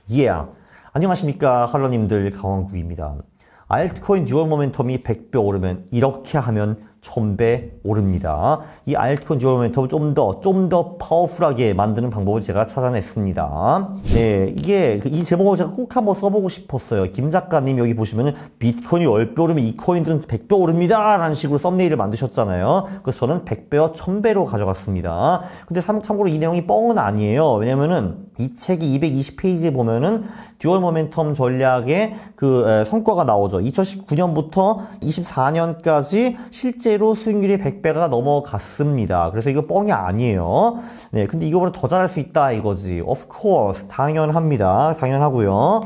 Yeah. 안녕하십니까 할러님들 강원구입니다. 알트코인 듀얼 모멘텀이 100배 오르면 이렇게 하면 1000배 오릅니다. 이 알트코인 듀얼 모멘텀을 좀 더 파워풀하게 만드는 방법을 제가 찾아냈습니다. 네, 이 제목을 제가 꼭 한번 써보고 싶었어요. 김 작가님 여기 보시면은 비트코인이 10배 오르면 이 코인들은 100배 오릅니다 라는 식으로 썸네일을 만드셨잖아요. 그래서 저는 100배와 1000배로 가져갔습니다. 근데 참고로 이 내용이 뻥은 아니에요. 왜냐면은 이 책이 220페이지에 보면은 듀얼 모멘텀 전략의 그 성과가 나오죠. 2019년부터 24년까지 실제로 수익률이 100배가 넘어갔습니다. 그래서 이거 뻥이 아니에요. 네, 근데 이거보다 더 잘할 수 있다 이거지. Of course. 당연합니다. 당연하고요.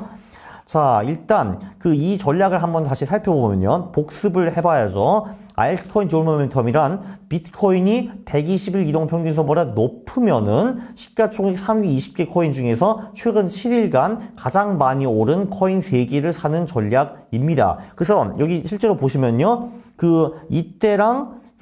자, 일단 이 전략을 한번 다시 살펴보면요. 복습을 해봐야죠. 알트코인 듀얼 모멘텀이란 비트코인이 120일 이동평균선보다 높으면은 시가총액 3위 20개 코인 중에서 최근 7일간 가장 많이 오른 코인 3개를 사는 전략입니다. 그래서 여기 실제로 보시면요.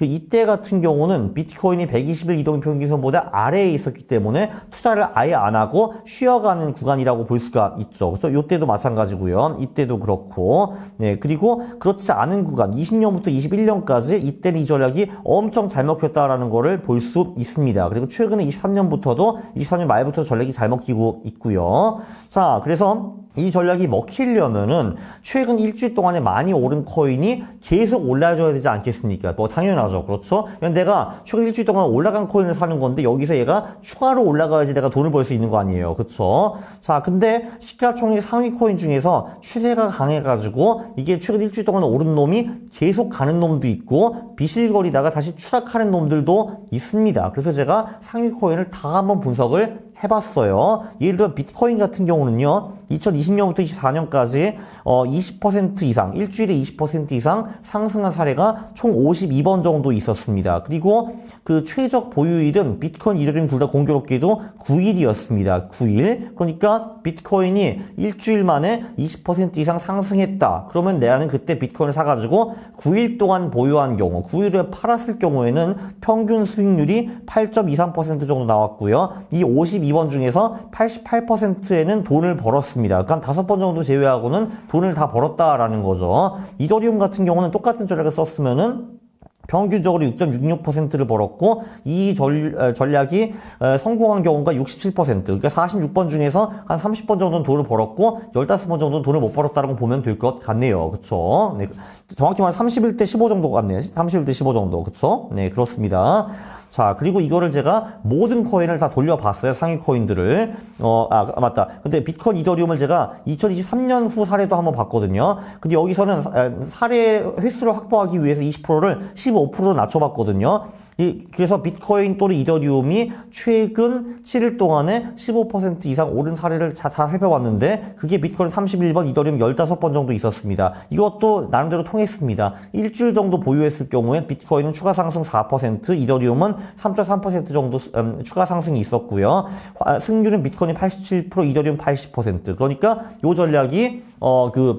이때 같은 경우는 비트코인이 120일 이동평균선보다 아래에 있었기 때문에 투자를 아예 안 하고 쉬어가는 구간이라고 볼 수가 있죠. 그래서 이때도 마찬가지고요. 이때도 그렇고. 네, 그리고 그렇지 않은 구간 20년부터 21년까지 이때는 이 전략이 엄청 잘 먹혔다라는 거를 볼 수 있습니다. 그리고 최근에 23년부터도 23년 말부터 전략이 잘 먹히고 있고요. 자, 그래서 이 전략이 먹히려면은 최근 일주일 동안에 많이 오른 코인이 계속 올라줘야 되지 않겠습니까? 뭐 당연하죠. 그렇죠? 내가 최근 일주일 동안 올라간 코인을 사는 건데 여기서 얘가 추가로 올라가야지 내가 돈을 벌 수 있는 거 아니에요. 그렇죠? 자, 근데 시가총액 상위 코인 중에서 추세가 강해가지고 이게 최근 일주일 동안 오른 놈이 계속 가는 놈도 있고 비실거리다가 다시 추락하는 놈들도 있습니다. 그래서 제가 상위 코인을 다 한번 분석을 해봤어요. 예를 들어 비트코인 같은 경우는요. 2020년부터 24년까지 20% 이상, 일주일에 20% 이상 상승한 사례가 총 52번 정도 있었습니다. 그리고 그 최적 보유일은 비트코인, 이더리움 둘 다 공교롭게도 9일이었습니다. 9일. 그러니까 비트코인이 일주일 만에 20% 이상 상승했다. 그러면 내가는 그때 비트코인을 사가지고 9일 동안 보유한 경우, 9일에 팔았을 경우에는 평균 수익률이 8.23% 정도 나왔고요. 이 52번 중에서 88%에는 돈을 벌었습니다. 그러니까 5번 정도 제외하고는 돈을 다 벌었다라는 거죠. 이더리움 같은 경우는 똑같은 전략을 썼으면은 평균적으로 6.66%를 벌었고 이 전략이 성공한 경우가 67%, 그러니까 46번 중에서 한 30번 정도는 돈을 벌었고 15번 정도는 돈을 못 벌었다는 거 보면 될 것 같네요. 그쵸? 네, 정확히 말하면 31대 15 정도 같네요. 31대 15 정도. 그쵸? 네, 그렇습니다. 자, 그리고 이거를 제가 모든 코인을 다 돌려봤어요. 상위 코인들을. 맞다. 근데 비트코인, 이더리움을 제가 2023년 후 사례도 한번 봤거든요. 근데 여기서는 사례 횟수를 확보하기 위해서 20%를 15%로 낮춰봤거든요. 그래서 비트코인 또는 이더리움이 최근 7일 동안에 15% 이상 오른 사례를 다 살펴봤는데 그게 비트코인 31번, 이더리움 15번 정도 있었습니다. 이것도 나름대로 통했습니다. 일주일 정도 보유했을 경우에 비트코인은 추가 상승 4%, 이더리움은 3.3% 정도 추가 상승이 있었고요. 승률은 비트코인이 87%, 이더리움 80%. 그러니까 이 전략이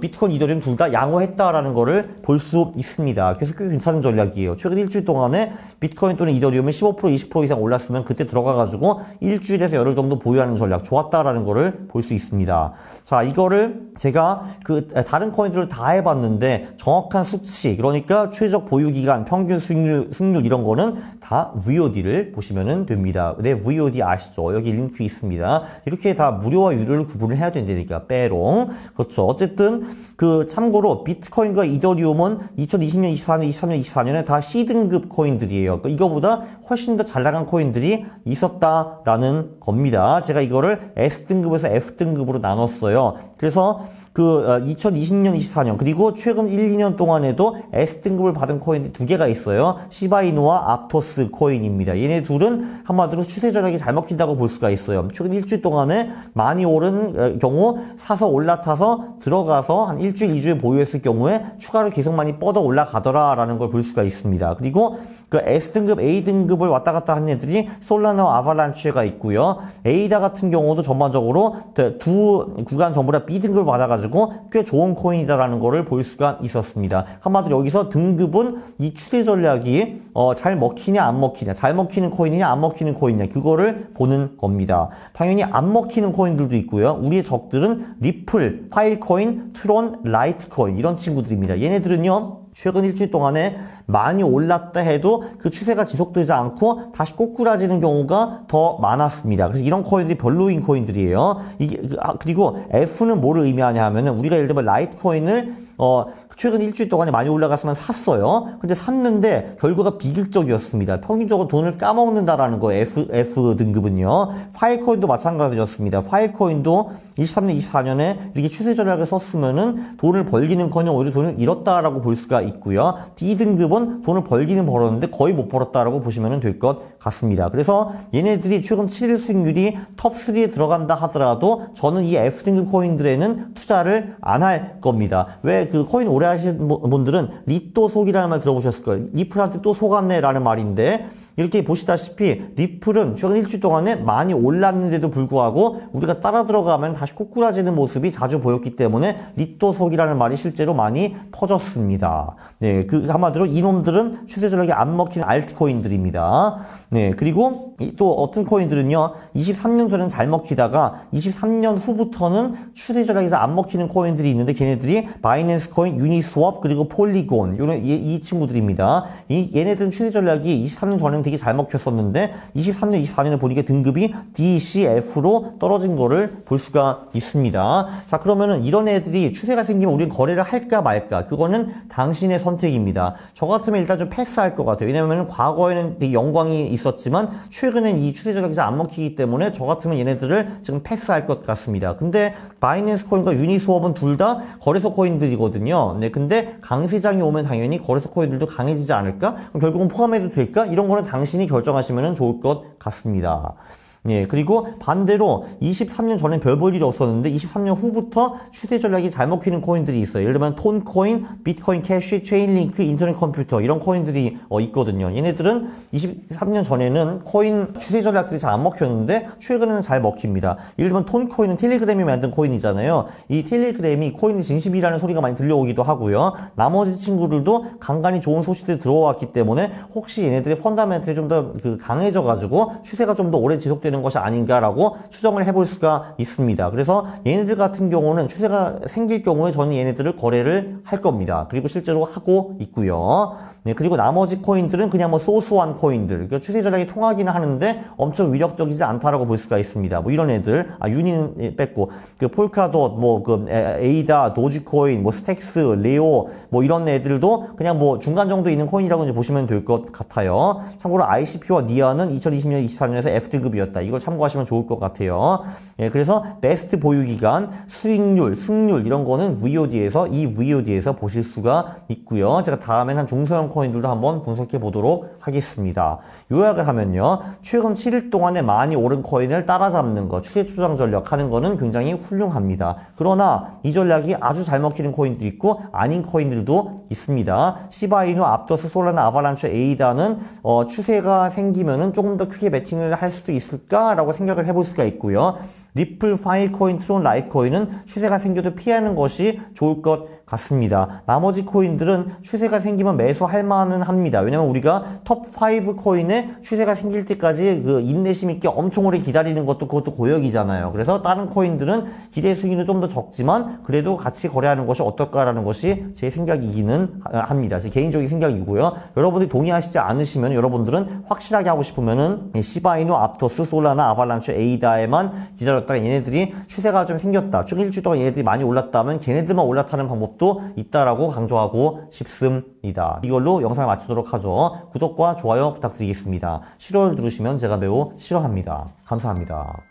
비트코인, 이더리움 둘 다 양호했다라는 거를 볼 수 있습니다. 그래서 꽤 괜찮은 전략이에요. 최근 일주일 동안에 비트코인 또는 이더리움이 15%, 20% 이상 올랐으면 그때 들어가가지고 일주일에서 열흘 정도 보유하는 전략 좋았다라는 거를 볼 수 있습니다. 자, 이거를 제가 다른 코인들을 다 해봤는데 정확한 수치, 그러니까 최적 보유 기간, 평균 승률 이런 거는 다 VOD를 보시면 됩니다. 네, VOD 아시죠? 여기 링크 있습니다. 이렇게 다 무료와 유료를 구분을 해야 된다니까, 빼롱. 그렇죠. 어쨌든 참고로 비트코인과 이더리움은 2020년, 24년, 23년, 24년에 다 C등급 코인들이에요. 이거보다 훨씬 더 잘 나간 코인들이 있었다라는 겁니다. 제가 이거를 S등급에서 F등급으로 나눴어요. 그래서 2020년, 24년 그리고 최근 1, 2년 동안에도 S등급을 받은 코인이 2개가 있어요. 시바이누와 aptos 코인입니다. 얘네 둘은 한마디로 추세 전략이 잘 먹힌다고 볼 수가 있어요. 최근 일주일 동안에 많이 오른 경우 사서 올라타서 들어가서 한 일주일, 2주에 보유했을 경우에 추가로 계속 많이 뻗어 올라가더라라는 걸 볼 수가 있습니다. 그리고 S등급, A등급을 왔다 갔다 한 애들이 솔라나와 아발란치가 있고요. A다 같은 경우도 전반적으로 두 구간 전부 다 B등급을 받아가지고 마찬가지고 꽤 좋은 코인이다라는 거를 볼 수가 있었습니다. 한마디로 여기서 등급은 이 추세 전략이 잘 먹히냐 안 먹히냐, 잘 먹히는 코인이냐 안 먹히는 코인이냐, 그거를 보는 겁니다. 당연히 안 먹히는 코인들도 있고요. 우리의 적들은 리플, 파일코인, 트론, 라이트코인 이런 친구들입니다. 얘네들은요, 최근 일주일 동안에 많이 올랐다 해도 그 추세가 지속되지 않고 다시 꼬꾸라지는 경우가 더 많았습니다. 그래서 이런 코인들이 별로인 코인들이에요. 그리고 F는 뭐를 의미하냐 하면은, 우리가 예를 들면 라이트코인을 최근 일주일 동안에 많이 올라갔으면 샀어요. 근데 샀는데 결과가 비극적이었습니다. 평균적으로 돈을 까먹는다라는 거예요. F 등급은요. 파일코인도 마찬가지였습니다. 파일코인도 23년, 24년에 이렇게 추세 전략을 썼으면은 돈을 벌기는커녕 오히려 돈을 잃었다라고 볼 수가 있고요. D 등급은 돈을 벌기는 벌었는데 거의 못 벌었다라고 보시면 될 것 같습니다. 그래서 얘네들이 최근 7일 수익률이 톱3에 들어간다 하더라도 저는 이 F 등급 코인들에는 투자를 안 할 겁니다. 왜 그 코인 오래 하시는 분들은 리또 속이라는 말 들어보셨을 거예요. 리플한테 또 속았네 라는 말인데, 이렇게 보시다시피 리플은 최근 일주일 동안에 많이 올랐는데도 불구하고 우리가 따라 들어가면 다시 꼬꾸라지는 모습이 자주 보였기 때문에 리또 속이라는 말이 실제로 많이 퍼졌습니다. 네, 그 한마디로 이놈들은 추세 전략이 안 먹히는 알트코인들입니다. 네, 그리고 또 어떤 코인들은요, 23년 전에는 잘 먹히다가 23년 후부터는 추세 전략에서 안 먹히는 코인들이 있는데, 걔네들이 바이낸스 코인, 유니스왑, 그리고 폴리곤, 이 친구들입니다. 얘네들은 추세 전략이 23년 전에는 되게 잘 먹혔었는데 23년, 24년에 보니까 등급이 D, C, F로 떨어진 거를 볼 수가 있습니다. 자, 그러면은 이런 애들이 추세가 생기면 우리는 거래를 할까 말까? 그거는 당신의 선택입니다. 저 같으면 일단 좀 패스할 것 같아요. 왜냐면은 과거에는 되게 영광이 있었지만 최근엔 이 추세 전략이 안 먹히기 때문에 저 같으면 얘네들을 지금 패스할 것 같습니다. 근데 바이낸스 코인과 유니스왑은 둘 다 거래소 코인들이거든요. 네, 근데 강세장이 오면 당연히 거래소 코인들도 강해지지 않을까? 그럼 결국은 포함해도 될까? 이런 거는 당신이 결정하시면 좋을 것 같습니다. 예, 그리고 반대로 23년 전에 별 볼 일이 없었는데 23년 후부터 추세 전략이 잘 먹히는 코인들이 있어요. 예를 들면 톤코인, 비트코인 캐시, 체인링크, 인터넷 컴퓨터 이런 코인들이 있거든요. 얘네들은 23년 전에는 코인 추세 전략들이 잘 안 먹혔는데 최근에는 잘 먹힙니다. 예를 들면 톤코인은 텔레그램이 만든 코인이잖아요. 이 텔레그램이 코인의 진심이라는 소리가 많이 들려오기도 하고요. 나머지 친구들도 간간히 좋은 소식들이 들어왔기 때문에 혹시 얘네들의 펀다멘털이 좀 더 강해져가지고 추세가 좀 더 오래 지속되는 것이 아닌가라고 추정을 해볼 수가 있습니다. 그래서 얘네들 같은 경우는 추세가 생길 경우에 저는 얘네들을 거래를 할 겁니다. 그리고 실제로 하고 있고요. 네, 그리고 나머지 코인들은 그냥 뭐 소소한 코인들, 그러니까 추세 전략이 통하기는 하는데 엄청 위력적이지 않다라고 볼 수가 있습니다. 뭐 이런 애들, 유니는 뺐고, 그 폴카돗, 뭐 그 에이다, 도지코인, 뭐 스택스, 레오, 뭐 이런 애들도 그냥 뭐 중간 정도 있는 코인이라고 이제 보시면 될 것 같아요. 참고로 ICP와 니아는 2020년, 24년에서 F등급이었다. 이걸 참고하시면 좋을 것 같아요. 예, 그래서 베스트 보유기간, 수익률, 승률 이런 거는 VOD에서 보실 수가 있고요. 제가 다음엔 한 중소형 코인들도 한번 분석해 보도록 하겠습니다. 요약을 하면요, 최근 7일 동안에 많이 오른 코인을 따라잡는 거, 추세 추정 전략 하는 거는 굉장히 훌륭합니다. 그러나 이 전략이 아주 잘 먹히는 코인도 있고 아닌 코인들도 있습니다. 시바이누, 앞더스, 솔라나, 아바란치, 에이다는 추세가 생기면은 조금 더 크게 매칭을 할 수도 있을까라고 생각을 해볼 수가 있고요. 리플, 파일코인, 트론, 라이트코인은 추세가 생겨도 피하는 것이 좋을 것 같습니다. 나머지 코인들은 추세가 생기면 매수할 만은 합니다. 왜냐면 우리가 톱5 코인에 추세가 생길 때까지 그 인내심 있게 엄청 오래 기다리는 것도 그것도 고역이잖아요. 그래서 다른 코인들은 기대 수익률은 좀 더 적지만 그래도 같이 거래하는 것이 어떨까라는 것이 제 생각이기는 합니다. 제 개인적인 생각이고요. 여러분들이 동의하시지 않으시면 여러분들은 확실하게 하고 싶으면은 시바이누, 앞토스, 솔라나, 아발란치, 에이다에만 기다렸다가 얘네들이 추세가 좀 생겼다. 쭉 일주일 동안 얘네들이 많이 올랐다면 걔네들만 올라타는 방법도 있다라고 강조하고 싶습니다. 이걸로 영상을 마치도록 하죠. 구독과 좋아요 부탁드리겠습니다. 싫어요 누르시면 제가 매우 싫어합니다. 감사합니다.